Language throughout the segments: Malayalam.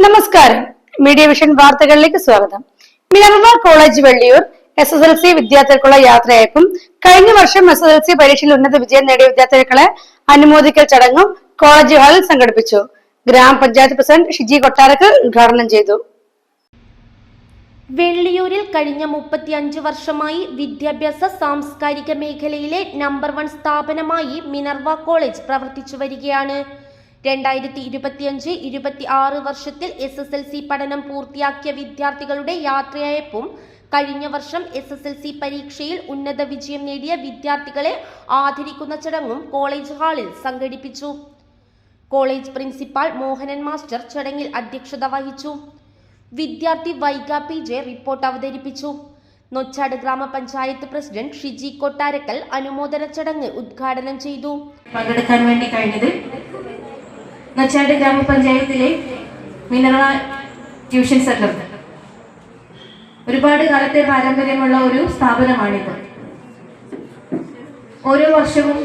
നമസ്കാരം. മീഡിയ വിഷൻ വാർത്തകളിലേക്ക് സ്വാഗതം. മിനർവ കോളേജ് വെള്ളിയൂർ SSLC വിദ്യാർത്ഥികൾക്കുള്ള യാത്രയയപ്പും കഴിഞ്ഞ വർഷം SSLC പരീക്ഷയിൽ ഉന്നത വിജയം നേടിയ വിദ്യാർത്ഥികളെ അനുമോദിക്കൽ ചടങ്ങും കോളേജ് ഹാളിൽ സംഘടിപ്പിച്ചു. ഗ്രാമപഞ്ചായത്ത് പ്രസിഡന്റ് ഷിജി കൊട്ടാരക്കൽ ഉദ്ഘാടനം ചെയ്തു. വെള്ളിയൂരിൽ കഴിഞ്ഞ 35 വർഷമായി വിദ്യാഭ്യാസ സാംസ്കാരിക മേഖലയിലെ നമ്പർ 1 സ്ഥാപനമായി മിനർവ കോളേജ് പ്രവർത്തിച്ചു വരികയാണ്. 2025-26 വർഷത്തിൽ SSLC പഠനം പൂർത്തിയാക്കിയ വിദ്യാർത്ഥികളുടെ യാത്രയയപ്പും കഴിഞ്ഞ വർഷം SSLC പരീക്ഷയിൽ ഉന്നത വിജയം നേടിയ വിദ്യാർത്ഥികളെ ആദരിക്കുന്ന ചടങ്ങും കോളേജ് ഹാളിൽ സംഘടിപ്പിച്ചു. കോളേജ് പ്രിൻസിപ്പാൾ മോഹനൻ മാസ്റ്റർ ചടങ്ങിൽ അധ്യക്ഷത വഹിച്ചു. വിദ്യാർത്ഥി വൈഗ PJ റിപ്പോർട്ട് അവതരിപ്പിച്ചു. നൊച്ചാട് ഗ്രാമപഞ്ചായത്ത് പ്രസിഡന്റ് ഷിജി കൊട്ടാരക്കൽ അനുമോദന ചടങ്ങ് ഉദ്ഘാടനം ചെയ്തു. പങ്കെടുക്കാൻ വേണ്ടി കഴിഞ്ഞത് നൊച്ചാട് ഗ്രാമപഞ്ചായത്തിലെ മിനർവ ട്യൂഷൻ സെന്റർ ഒരുപാട് കാലത്തെ പാരമ്പര്യമുള്ള ഒരു സ്ഥാപനമാണിത്. ഓരോ വർഷവും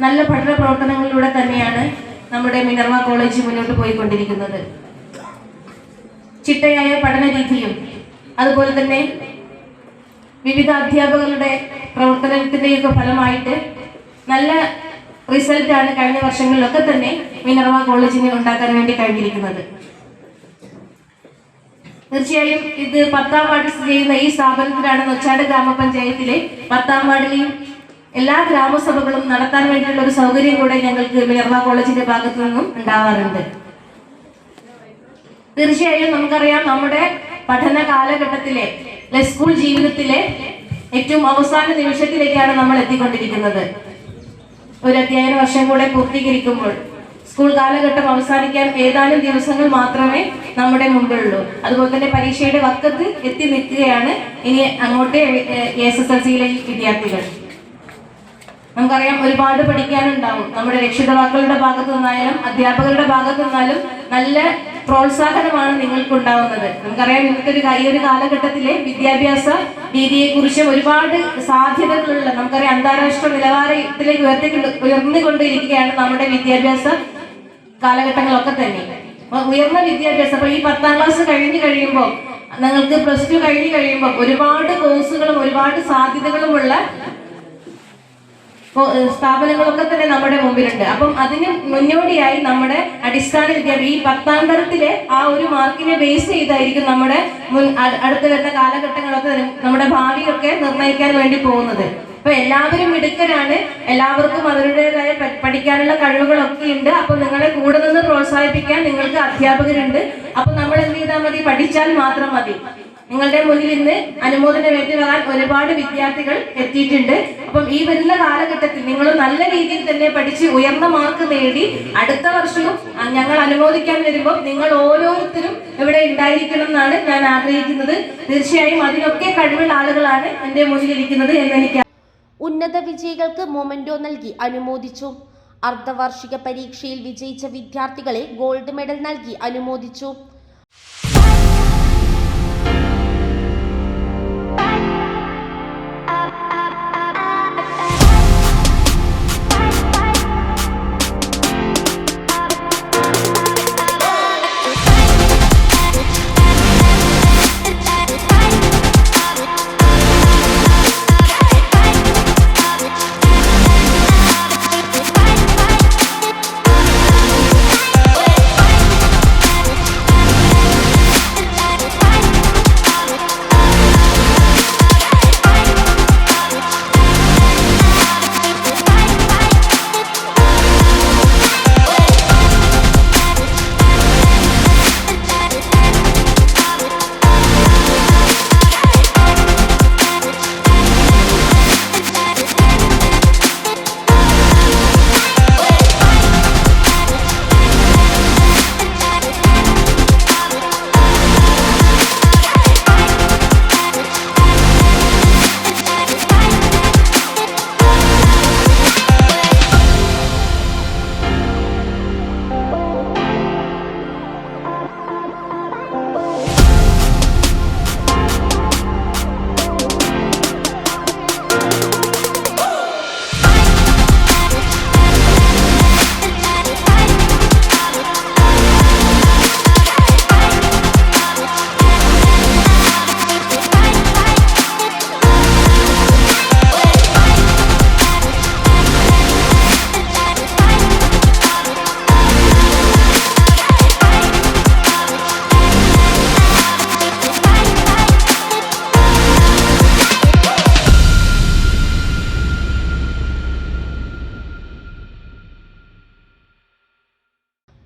നല്ല പഠന പ്രവർത്തനങ്ങളിലൂടെ തന്നെയാണ് നമ്മുടെ മിനർവ കോളേജ് മുന്നോട്ട് പോയിക്കൊണ്ടിരിക്കുന്നത്. ചിട്ടയായ പഠന രീതിയും അതുപോലെ തന്നെ വിവിധ അധ്യാപകരുടെ പ്രവർത്തനത്തിന്റെയൊക്കെ ഫലമായിട്ട് നല്ല റിസൾട്ടാണ് കഴിഞ്ഞ വർഷങ്ങളിലൊക്കെ തന്നെ മിനർവ കോളേജിന് ഉണ്ടാക്കാൻ വേണ്ടി കഴിഞ്ഞിരിക്കുന്നത്. തീർച്ചയായും ഇത് 10ാം വാർഡിൽ സ്ഥിതി ചെയ്യുന്ന ഈ സ്ഥാപനത്തിലാണ് നൊച്ചാട് ഗ്രാമപഞ്ചായത്തിലെ 10ാം വാർഡിലെയും എല്ലാ ഗ്രാമസഭകളും നടത്താൻ വേണ്ടിയുള്ള ഒരു സൗകര്യം കൂടെ ഞങ്ങൾക്ക് മിനർവ കോളേജിന്റെ ഭാഗത്തു നിന്നും ഉണ്ടാവാറുണ്ട്. തീർച്ചയായും നമുക്കറിയാം, നമ്മുടെ പഠന കാലഘട്ടത്തിലെ സ്കൂൾ ജീവിതത്തിലെ ഏറ്റവും അവസാന നിമിഷത്തിലേക്കാണ് നമ്മൾ എത്തിക്കൊണ്ടിരിക്കുന്നത്. ഒരു അധ്യയന വർഷം കൂടെ പൂർത്തീകരിക്കുമ്പോൾ സ്കൂൾ കാലഘട്ടം അവസാനിക്കാൻ ഏതാനും ദിവസങ്ങൾ മാത്രമേ നമ്മുടെ മുമ്പിലുള്ളൂ. അതുപോലെ തന്നെ പരീക്ഷയുടെ വക്കത്ത് എത്തി നിൽക്കുകയാണ് ഇനി അങ്ങോട്ട് SSLCയിലെ വിദ്യാർത്ഥികൾ. നമുക്കറിയാം, ഒരുപാട് പഠിക്കാനുണ്ടാവും. നമ്മുടെ രക്ഷിതാക്കളുടെ ഭാഗത്തു നിന്നായാലും അധ്യാപകരുടെ ഭാഗത്തു നിന്നാലും നല്ല പ്രോത്സാഹനമാണ് നിങ്ങൾക്ക് ഉണ്ടാവുന്നത്. നമുക്കറിയാം, ഇന്നത്തെ ഈ ഒരു കാലഘട്ടത്തിലെ വിദ്യാഭ്യാസ രീതിയെ കുറിച്ചും ഒരുപാട് സാധ്യതകളുള്ള, നമുക്കറിയാം, അന്താരാഷ്ട്ര നിലവാരത്തിലേക്ക് ഉയർന്നുകൊണ്ടിരിക്കുകയാണ് നമ്മുടെ വിദ്യാഭ്യാസ കാലഘട്ടങ്ങളൊക്കെ തന്നെ. ഉയർന്ന വിദ്യാഭ്യാസം, അപ്പൊ ഈ 10ാം ക്ലാസ് കഴിഞ്ഞ് കഴിയുമ്പോൾ നിങ്ങൾക്ക് +2 കഴിഞ്ഞ് കഴിയുമ്പോൾ ഒരുപാട് കോഴ്സുകളും ഒരുപാട് സാധ്യതകളുമുള്ള സ്ഥാപനങ്ങളൊക്കെ തന്നെ നമ്മുടെ മുമ്പിലുണ്ട്. അപ്പം അതിന് മുന്നോടിയായി നമ്മുടെ അടിസ്ഥാന വിദ്യാഭ്യാസം ഈ 10ാം തരത്തിലെ ആ ഒരു മാർക്കിനെ ബേസ് ചെയ്തായിരിക്കും നമ്മുടെ അടുത്ത് വരുന്ന കാലഘട്ടങ്ങളൊക്കെ നമ്മുടെ ഭാവിയൊക്കെ നിർണ്ണയിക്കാൻ വേണ്ടി പോകുന്നത്. അപ്പൊ എല്ലാവരും മിടുക്കരാണ്, എല്ലാവർക്കും അവരുടേതായ പഠിക്കാനുള്ള കഴിവുകളൊക്കെ ഉണ്ട്. അപ്പൊ നിങ്ങളെ കൂടെ നിന്ന് പ്രോത്സാഹിപ്പിക്കാൻ നിങ്ങൾക്ക് അധ്യാപകരുണ്ട്. അപ്പൊ നമ്മൾ എന്ത് ചെയ്താൽ മതി? പഠിച്ചാൽ മാത്രം മതി. നിങ്ങളുടെ മുന്നിൽ ഇന്ന് അനുമോദനം ഏറ്റുവാങ്ങാൻ ഒരുപാട് വിദ്യാർത്ഥികൾ എത്തിയിട്ടുണ്ട്. അപ്പം ഈ വരുന്ന കാലഘട്ടത്തിൽ നിങ്ങൾ നല്ല രീതിയിൽ തന്നെ പഠിച്ച് ഉയർന്ന മാർക്ക് നേടി അടുത്ത വർഷവും ഞങ്ങൾ അനുമോദിക്കാൻ വരുമ്പോൾ നിങ്ങൾ ഓരോരുത്തരും ഇവിടെ ഉണ്ടായിരിക്കണം എന്നാണ് ഞാൻ ആഗ്രഹിക്കുന്നത്. തീർച്ചയായും അതിനൊക്കെ കഴിവുള്ള ആളുകളാണ് എൻ്റെ മുന്നിലിരിക്കുന്നത് എന്നെനിക്ക്. ഉന്നത വിജയികൾക്ക് മൊമെന്റോ നൽകി അനുമോദിച്ചു. അർദ്ധവാർഷിക പരീക്ഷയിൽ വിജയിച്ച വിദ്യാർത്ഥികളെ ഗോൾഡ് മെഡൽ നൽകി അനുമോദിച്ചു.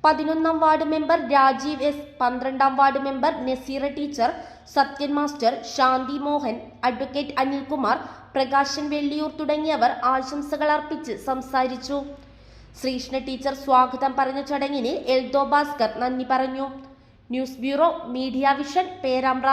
11ാം വാർഡ് മെമ്പർ രാജീവ് എസ്, 12ാം ward member Nazeera teacher, Sathyan master, Shanti Mohan, advocate Anilkumar, Prakashan Velliyur തുടങ്ങിയവർ ആശംസകൾ അർപ്പിച്ച് സംസാരിച്ചു. ശ്രീകൃഷ്ണ ടീച്ചർ സ്വാഗതം പറഞ്ഞ ചടങ്ങിന് എൽദോ ഭാസ്കർ നന്ദി പറഞ്ഞു. News bureau, media vision, Perambra.